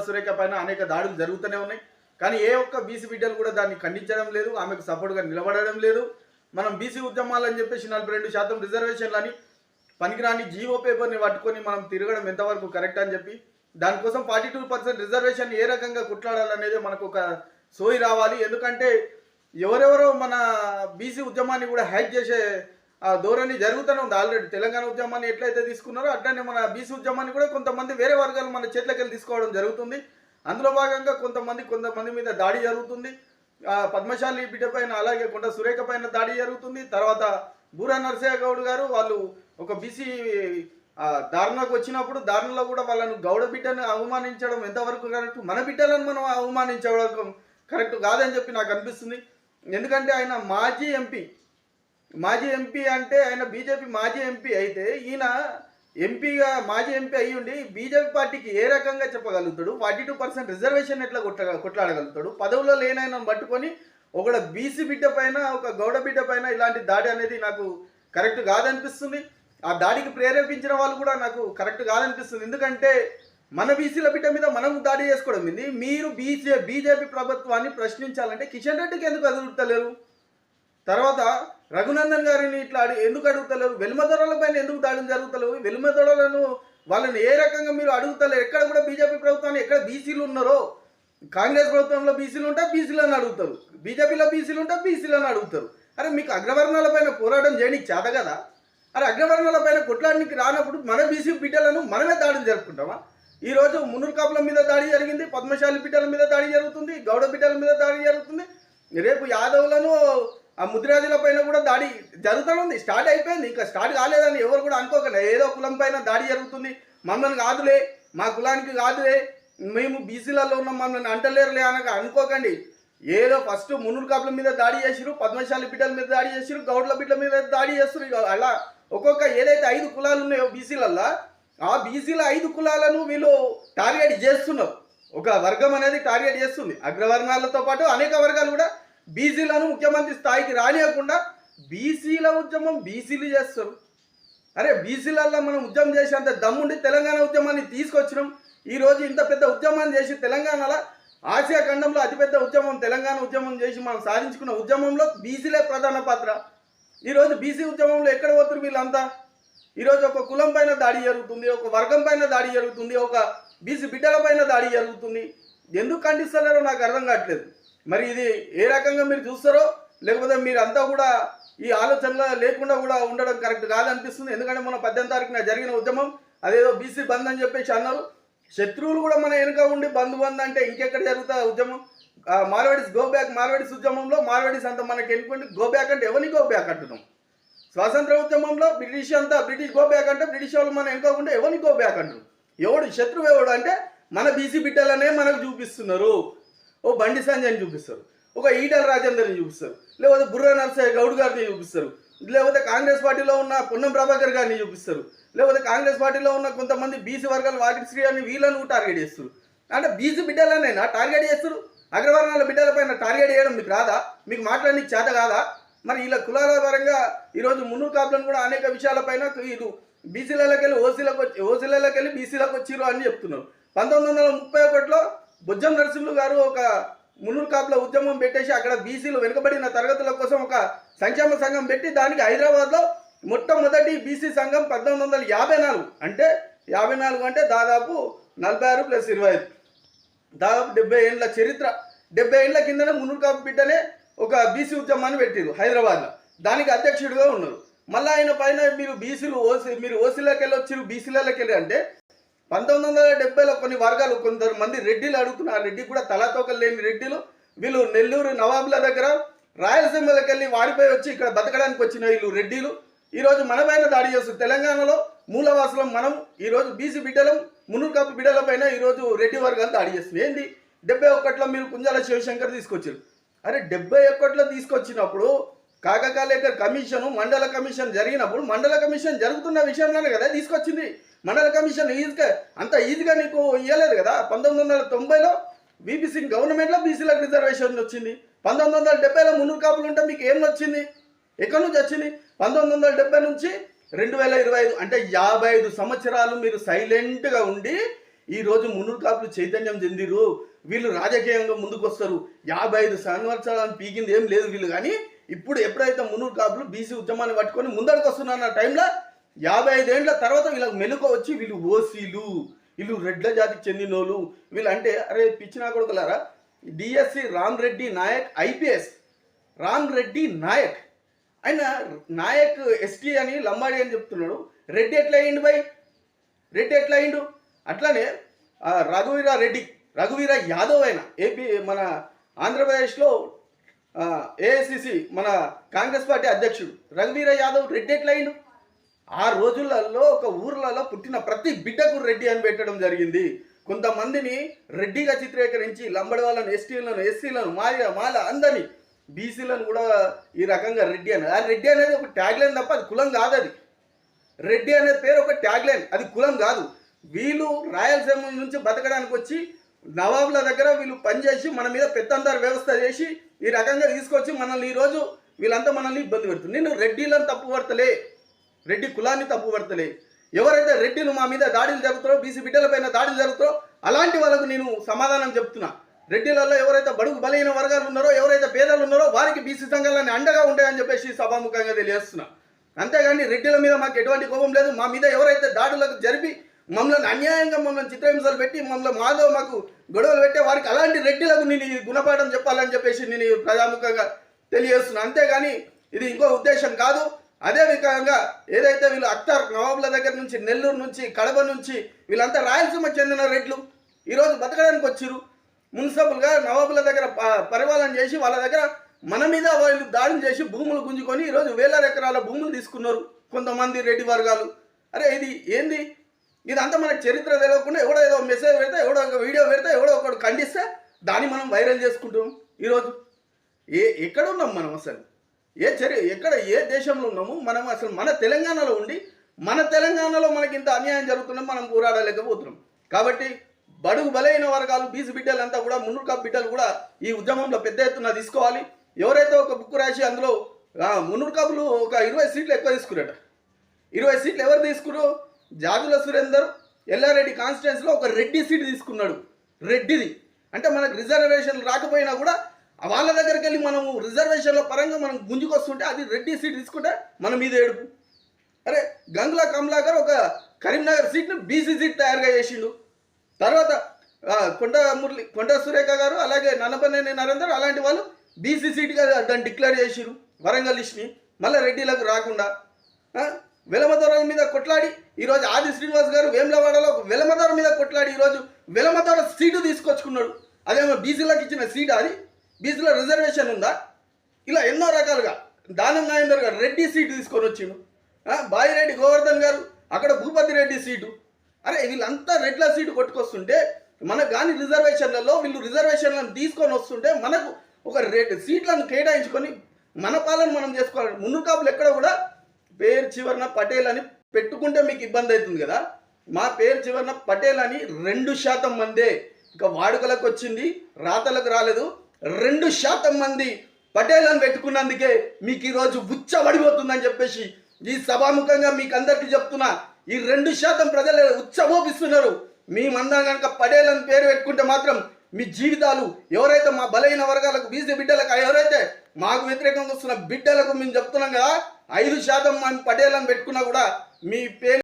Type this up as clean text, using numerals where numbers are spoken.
సురేఖ పైన అనేక దాడులు జరుగుతూనే ఉన్నాయి. కానీ ఏ ఒక్క బీసీ బిడ్డలు కూడా దాన్ని ఖండించడం లేదు, ఆమెకు సపోర్ట్గా నిలబడడం లేదు. మనం బీసీ ఉద్యమాలని చెప్పేసి 42% రిజర్వేషన్లని పనికిరాని జీవో పేపర్ని పట్టుకొని మనం తిరగడం ఎంతవరకు కరెక్ట్ అని చెప్పి దానికోసం 42% రిజర్వేషన్ ఏ రకంగా కొట్లాడాలనేది మనకు ఒక సోయి రావాలి. ఎందుకంటే ఎవరెవరో మన బీసీ ఉద్యమాన్ని కూడా హ్యాక్ చేసే ధోరణి జరుగుతూనే ఉంది. ఆల్రెడీ తెలంగాణ ఉద్యమాన్ని ఎట్లయితే తీసుకున్నారో అట్లనే మన బీసీ ఉద్యమాన్ని కూడా కొంతమంది వేరే వర్గాలు మన చేతులకి వెళ్ళి తీసుకోవడం జరుగుతుంది. అందులో భాగంగా కొంతమంది మీద దాడి జరుగుతుంది. పద్మశాలి బిడ్డ పైన, అలాగే కొండ సురేఖ పైన దాడి జరుగుతుంది. తర్వాత బూరా నరసయ్య గౌడ్ గారు వాళ్ళు ఒక బీసీ ధారణకు వచ్చినప్పుడు ధారణలో కూడా వాళ్ళను గౌడ బిడ్డను అవమానించడం ఎంతవరకు కరెక్ట్, మన బిడ్డలను మనం అవమానించడం కరెక్ట్ కాదని చెప్పి నాకు అనిపిస్తుంది. ఎందుకంటే ఆయన మాజీ ఎంపీ అంటే ఆయన బీజేపీ మాజీ ఎంపీ అయితే ఈయన మాజీ ఎంపీ అయ్యి ఉండి బీజేపీ పార్టీకి ఏ రకంగా చెప్పగలుగుతాడు? 42% రిజర్వేషన్ ఎట్లా కొట్లాడగలుగుతాడు? పదవులో లేనైనా పట్టుకొని ఒక బీసీ బిడ్డ పైన, ఒక గౌడ బిడ్డ పైన ఇలాంటి దాడి అనేది నాకు కరెక్ట్ కాదనిపిస్తుంది. ఆ దాడికి ప్రేరేపించిన వాళ్ళు కూడా నాకు కరెక్ట్ కాదనిపిస్తుంది. ఎందుకంటే మన బీసీల బిడ్డ మీద మనం దాడి చేసుకోవడం ఏంది? మీరు బీజేపీ ప్రభుత్వాన్ని ప్రశ్నించాలంటే కిషన్ రెడ్డికి ఎందుకు అడుగుతలేరు? తర్వాత రఘునందన్ గారిని ఇట్లా ఎందుకు అడుగుతలేరు? వెలుమదొరల పైన ఎందుకు దాడులు జరుగుతలేవు? వెలుమదొరలను వాళ్ళని ఏ రకంగా మీరు అడుగుతలేరు? ఎక్కడ కూడా బీజేపీ ప్రభుత్వాన్ని ఎక్కడ బీసీలు ఉన్నారో, కాంగ్రెస్ ప్రభుత్వంలో బీసీలు ఉంటే బీసీలను అడుగుతారు, బీజేపీలో బీసీలు ఉంటే బీసీలను అడుగుతారు. అరే మీకు అగ్రవర్ణాల పైన పోరాటం చేయడానికి చేత కదా? అరే అగ్రవర్ణాల పైన కొట్లాడడానికి రానప్పుడు మన బీసీ బిడ్డలను మనమే దాడులు జరుపుకుంటామా? ఈరోజు మున్నూరు కాపుల మీద దాడి జరిగింది, పద్మశాలి బిడ్డల మీద దాడి జరుగుతుంది, గౌడ బిడ్డల మీద దాడి జరుగుతుంది. రేపు యాదవులను ఆ ముద్రాజుల పైన కూడా దాడి జరుగుతుంది. స్టార్ట్ అయిపోయింది, ఇంకా స్టార్ట్ కాలేదని ఎవరు కూడా అనుకోకండి. ఏదో కులం పైన దాడి జరుగుతుంది, మమ్మల్ని కాదులే, మా కులానికి కాదులే, మేము బీసీలలో ఉన్నాం, మమ్మల్ని అంటలేరులే అనక అనుకోకండి. ఏదో ఫస్ట్ మున్నూరు కాపుల మీద దాడి చేసిరు, పద్మశాలి బిడ్డల మీద దాడి చేసిరు, గౌడ్ల బిడ్డల మీద దాడి చేస్తారు. అలా ఒక్కొక్క ఏదైతే 5 కులాలు ఉన్నాయో బీసీలల్లో, ఆ బీసీల 5 కులాలను వీళ్ళు టార్గెట్ చేస్తున్నారు. ఒక వర్గం అనేది టార్గెట్ చేస్తుంది. అగ్రవర్ణాలతో పాటు అనేక వర్గాలు కూడా బీసీలను ముఖ్యమంత్రి స్థాయికి రానియకుండా బీసీల ఉద్యమం బీసీలు చేస్తారు. అరే బీసీలలో మనం ఉద్యమం చేసేంత దమ్ముండి తెలంగాణ ఉద్యమాన్ని తీసుకొచ్చినాం. ఈరోజు ఇంత పెద్ద ఉద్యమాన్ని చేసి తెలంగాణలో ఆసియా ఖండంలో అతిపెద్ద ఉద్యమం తెలంగాణ ఉద్యమం చేసి మనం సాధించుకున్న ఉద్యమంలో బీసీలే ప్రధాన పాత్ర. ఈరోజు బీసీ ఉద్యమంలో ఎక్కడ పోతున్నారు వీళ్ళంతా? ఈరోజు ఒక కులం పైన దాడి జరుగుతుంది, ఒక వర్గం పైన దాడి జరుగుతుంది, ఒక బీసీ బిడ్డల పైన దాడి జరుగుతుంది. ఎందుకు ఖండిస్తున్నారో నాకు అర్థం కావట్లేదు. మరి ఇది ఏ రకంగా మీరు చూస్తారో, లేకపోతే మీరంతా కూడా ఈ ఆలోచనలో లేకుండా కూడా ఉండడం కరెక్ట్ కాదనిపిస్తుంది. ఎందుకంటే మన 18 తారీఖున జరిగిన ఉద్యమం అదేదో బీసీ బంద్ అని చెప్పేసి అన్నారు. శత్రువులు కూడా మన వెనుక ఉండి బంద్ అంటే ఇంకెక్కడ జరుగుతుంది ఉద్యమం? మార్వాడీస్ గో బ్యాక్, మార్వాడీస్ ఉద్యమంలో మార్వాడీస్ అంతా మనకి ఎన్నుకోండి గో బ్యాక్ అంటే ఎవరిని గో బ్యాక్ అంటున్నాం? స్వాతంత్ర ఉద్యమంలో బ్రిటిష్ గో బ్యాక్ అంటే బ్రిటిష్ వాళ్ళు మన వెనుకోకుండా ఎవరిని గో బ్యాక్ అంటున్నారు? ఎవడు శత్రువు ఎవడు అంటే మన బీసీ బిడ్డలనే మనకు చూపిస్తున్నారు. ఓ బండి సంజయ్ని చూపిస్తారు, ఒక ఈటల రాజేందర్ని చూపిస్తారు, లేకపోతే బుర్రా నరసయ్య గౌడ్ గారిని చూపిస్తారు, లేకపోతే కాంగ్రెస్ పార్టీలో ఉన్న పొన్నం ప్రభాకర్ గారిని చూపిస్తారు, లేకపోతే కాంగ్రెస్ పార్టీలో ఉన్న కొంతమంది బీసీ వర్గాలు వాకిశ్రీ అని వీళ్ళను టార్గెట్ చేస్తారు. అంటే బీసీ బిడ్డలనైనా టార్గెట్ చేస్తారు. అగ్రవర్ణాల బిడ్డలపైన టార్గెట్ చేయడం మీకు రాదా? మీకు మాట్లాడడానికి చేత కాదా? మరి ఇలా కులాల పరంగా ఈరోజు మున్నూరు కాపులను కూడా అనేక విషయాలపైన వీళ్ళు బీసీలకి వెళ్ళి ఓసీలకి వెళ్ళి బీసీలకు వచ్చిరు అని చెప్తున్నారు. 1931లో బుజ్జం నరసింహులు గారు ఒక మున్నూరు కాపుల ఉద్యమం పెట్టేసి అక్కడ బీసీలు వెనుకబడిన తరగతుల కోసం ఒక సంక్షేమ సంఘం పెట్టి దానికి హైదరాబాద్లో మొట్టమొదటి బీసీ సంఘం 1954 అంటే 54 అంటే దాదాపు 46 + 25 దాదాపు 70 ఏళ్ళ చరిత్ర. 70 ఏళ్ళ కిందనే మున్నూరు కాపు బిడ్డలే ఒక బీసీ ఉద్యమాన్ని పెట్టారు హైదరాబాద్లో. దానికి అధ్యక్షుడిగా ఉన్నారు. మళ్ళీ ఆయన పైన మీరు మీరు ఓసీలోకి వెళ్ళి వచ్చారు, బీసీలకి వెళ్ళి అంటే 1970లో కొన్ని వర్గాలు కొంతమంది రెడ్డిలు అడుగుతున్నారు. ఆ రెడ్డి కూడా తలాతోకలు లేని రెడ్డిలు వీళ్ళు నెల్లూరు నవాబుల దగ్గర రాయలసీమలోకి వెళ్ళి వాడిపోయి వచ్చి ఇక్కడ బతకడానికి వచ్చిన వీళ్ళు రెడ్డిలు ఈరోజు మన పైన దాడి చేస్తారు. తెలంగాణలో మూలవాసులం మనం. ఈరోజు బీసీ బిడ్డలం, మున్నూరు కాపు బిడ్డల పైన ఈరోజు రెడ్డి వర్గాలు దాడి చేస్తుంది. ఏంది 71లో మీరు కుంజాల శివశంకర్ తీసుకొచ్చారు. అరే 71లో తీసుకొచ్చినప్పుడు కాకకాలేకర్ కమిషన్, మండల కమిషన్ జరిగినప్పుడు మండల కమిషన్ జరుగుతున్న విషయంలోనే కదా తీసుకొచ్చింది. మండల కమిషన్ అంత ఈజీగా నీకు ఇవ్వలేదు కదా. 1990లో వీపీ సింగ్ గవర్నమెంట్లో బీసీలకు రిజర్వేషన్ వచ్చింది. 1970లో మున్నూరు కాపులు ఉంటే మీకు ఏం వచ్చింది? ఎక్కడి నుంచి వచ్చింది? 1970 నుంచి 2025 అంటే 55 సంవత్సరాలు మీరు సైలెంట్గా ఉండి ఈ రోజు మునురు కాపులు చైతన్యం చెందిరు, వీళ్ళు రాజకీయంగా ముందుకు వస్తారు. 55 సంవత్సరాలను పీకింది ఏం లేదు వీళ్ళు. కానీ ఇప్పుడు ఎప్పుడైతే మునురు కాపులు బీసీ ఉద్యమాన్ని పట్టుకొని ముందడుకు వస్తున్న టైంలో 55 ఏళ్ల తర్వాత వీళ్ళకి మెలుక వచ్చి వీళ్ళు ఓసీలు, వీళ్ళు రెడ్ల జాతికి చెందినోళ్ళు, వీళ్ళు అంటే అరే పిచ్చినా కొడుకులారా. డిఎస్సి రామ్ రెడ్డి నాయక్ ఐపీఎస్, రామ్ రెడ్డి నాయక్, ఆయన నాయక్ ఎస్టీ అని లంబాడి అని చెప్తున్నాడు. రెడ్డి ఎట్లా అయ్యిండు బై? రెడ్డి ఎట్లా అయ్యిండు? అట్లానే రఘువీర యాదవ్ అయిన ఏపీ మన ఆంధ్రప్రదేశ్లో ఏఐసిసి మన కాంగ్రెస్ పార్టీ అధ్యక్షుడు రఘువీర యాదవ్ రెడ్డి ఎట్లా అయ్యిండు? ఆ రోజులలో ఒక ఊర్లలో పుట్టిన ప్రతి బిడ్డకు రెడ్డి అని పెట్టడం జరిగింది. కొంతమందిని రెడ్డిగా చిత్రీకరించి లంబడి వాళ్ళని, ఎస్సీలను, మాల అందరినీ, బీసీలను కూడా ఈ రకంగా రెడ్డి అని. ఆ రెడ్డి అనేది ఒక ట్యాగ్లైన్ తప్ప అది కులం కాదు. అది రెడ్డి అనే పేరు ఒక ట్యాగ్లైన్, అది కులం కాదు. వీళ్ళు రాయలసీమ నుంచి బతకడానికి వచ్చి నవాబుల దగ్గర వీళ్ళు పనిచేసి మన మీద పెత్తందారు వ్యవస్థ చేసి ఈ రకంగా తీసుకొచ్చి మనల్ని ఈరోజు వీళ్ళంతా మనల్ని ఇబ్బంది పెడుతుంది. నేను రెడ్డిలను తప్పు పడతలే, రెడ్డి కులాన్ని తప్పు పడతలే. ఎవరైతే రెడ్డిలు మా మీద దాడులు జరుగుతారో, బీసీ బిడ్డలపైన దాడులు జరుగుతారో అలాంటి వాళ్ళకు నేను సమాధానం చెప్తున్నా. రెడ్డిలలో ఎవరైతే బడుగు బలైన వర్గాలు ఉన్నారో, ఎవరైతే పేదలు ఉన్నారో వారికి బీసీ సంఘాలన్నీ అండగా ఉంటాయని చెప్పేసి సభాముఖంగా తెలియజేస్తున్నా. అంతేగాని రెడ్డిల మీద మాకు ఎటువంటి కోపం లేదు. మా మీద ఎవరైతే దాడులకు జరిపి మమ్మల్ని అన్యాయంగా మమ్మల్ని చిత్రహింసలు పెట్టి మాకు గొడవలు పెట్టే వారికి అలాంటి రెడ్డిలకు నేను గుణపాఠం చెప్పాలని చెప్పేసి నేను ప్రజాముఖంగా తెలియజేస్తున్నా. అంతేగాని ఇది ఇంకో ఉద్దేశం కాదు. అదే విధంగా ఏదైతే వీళ్ళు అఖ్తార్ నవాబుల దగ్గర నుంచి, నెల్లూరు నుంచి, కడప నుంచి వీళ్ళంతా రాయలసీమకు చెందిన రెడ్లు ఈరోజు బతకడానికి వచ్చిరు. మున్సిపల్గా నవాబుల దగ్గర పరిపాలన చేసి వాళ్ళ దగ్గర మన మీద వాళ్ళు దాడులు చేసి భూములు గుంజుకొని ఈరోజు వేల ఎకరాల భూములు తీసుకున్నారు కొంతమంది రెడ్డి వర్గాలు. అరే ఇది ఏంది? ఇదంతా మనకు చరిత్ర తెలియకుండా ఎవడో ఏదో మెసేజ్ పెడితే, ఎవడో ఒక వీడియో పెడితే, ఎవడో ఒకడు ఖండిస్తే దాన్ని మనం వైరల్ చేసుకుంటాం. ఈరోజు ఎక్కడ ఉన్నాం మనం? అసలు ఎక్కడ ఏ దేశంలో ఉన్నాము మనం? అసలు మన తెలంగాణలో ఉండి మన తెలంగాణలో మనకి ఇంత అన్యాయం జరుగుతుందని మనం పోరాడలేకపోతున్నాం. కాబట్టి బడుగు బలైన వర్గాలు, బీసీ బిడ్డలంతా కూడా, మునురు కాపు బిడ్డలు కూడా ఈ ఉద్యమంలో పెద్ద ఎత్తున తీసుకోవాలి. ఎవరైతే ఒక బుక్ రాసి అందులో మునురు కాపులు ఒక 20 సీట్లు ఎక్కువ తీసుకున్నారట. 20 సీట్లు ఎవరు తీసుకున్నారు? జాజుల సురేందర్ ఎల్లారెడ్డి కాన్స్టిట్యున్సీలో ఒక రెడ్డి సీట్ తీసుకున్నాడు. రెడ్డిది అంటే మనకు రిజర్వేషన్లు రాకపోయినా కూడా వాళ్ళ దగ్గరికి వెళ్ళి మనము రిజర్వేషన్ల పరంగా మనం గుంజుకొస్తుంటే అది రెడ్డి సీట్ తీసుకుంటే మన మీద ఏడుపు. అరే గంగుల కమలాకర్ ఒక కరీంనగర్ సీట్ను బీసీ సీట్ తయారుగా చేసిండు. తర్వాత కొండ సురేఖ గారు, అలాగే నన్నపనేని నరేందర్ అలాంటి వాళ్ళు బీసీ సీట్గా దాన్ని డిక్లేర్ చేసిరు వరంగల్ లిస్ట్ని. మళ్ళీ రెడ్డిలకు రాకుండా వెలమదొరల మీద కొట్లాడి ఈరోజు ఆది శ్రీనివాస్ గారు వేములవాడలో ఒక వెలమదొర మీద కొట్లాడి ఈరోజు వెలమదొర సీటు తీసుకొచ్చుకున్నాడు. అదేమో బీసీలకు ఇచ్చిన సీట్, అది బీసీలో రిజర్వేషన్ ఉందా? ఇలా ఎన్నో రకాలుగా దానం నాయందర్ గారు రెడ్డి సీటు తీసుకొని వచ్చిండు. బాయిరెడ్డి గోవర్ధన్ గారు అక్కడ భూపతి రెడ్డి సీటు. అరే వీళ్ళంతా రెడ్ల సీటు కొట్టుకొస్తుంటే మనకు కానీ రిజర్వేషన్లలో వీళ్ళు రిజర్వేషన్లను తీసుకొని వస్తుంటే మనకు ఒక సీట్లను కేటాయించుకొని మన పాలన మనం చేసుకోవాలి. మునురు కాపులు ఎక్కడ కూడా పేరు చివరన పటేల్ అని పెట్టుకుంటే మీకు ఇబ్బంది అవుతుంది కదా. మా పేరు చివరన పటేల్ అని 2% మందే, ఇంకా వాడుకలకు వచ్చింది, రాతలకు రాలేదు. 2% మంది పటేల్ అని పెట్టుకున్నందుకే మీకు ఈరోజు ఉచ్చబడిపోతుందని చెప్పేసి ఈ సభాముఖంగా మీకు అందరికీ చెప్తున్నా. ఈ 2% ప్రజలు ఉచ్చబోపిస్తున్నారు. మీ మందం కనుక పటేల్ అని పేరు పెట్టుకుంటే మాత్రం మీ జీవితాలు, ఎవరైతే మా బలైన వర్గాలకు, బీసీ బిడ్డలకు, ఎవరైతే మాకు వ్యతిరేకంగా వస్తున్న బిడ్డలకు మేము చెప్తున్నాం కదా, 5% మంది పటేల్ అని పెట్టుకున్నా కూడా మీ పేరు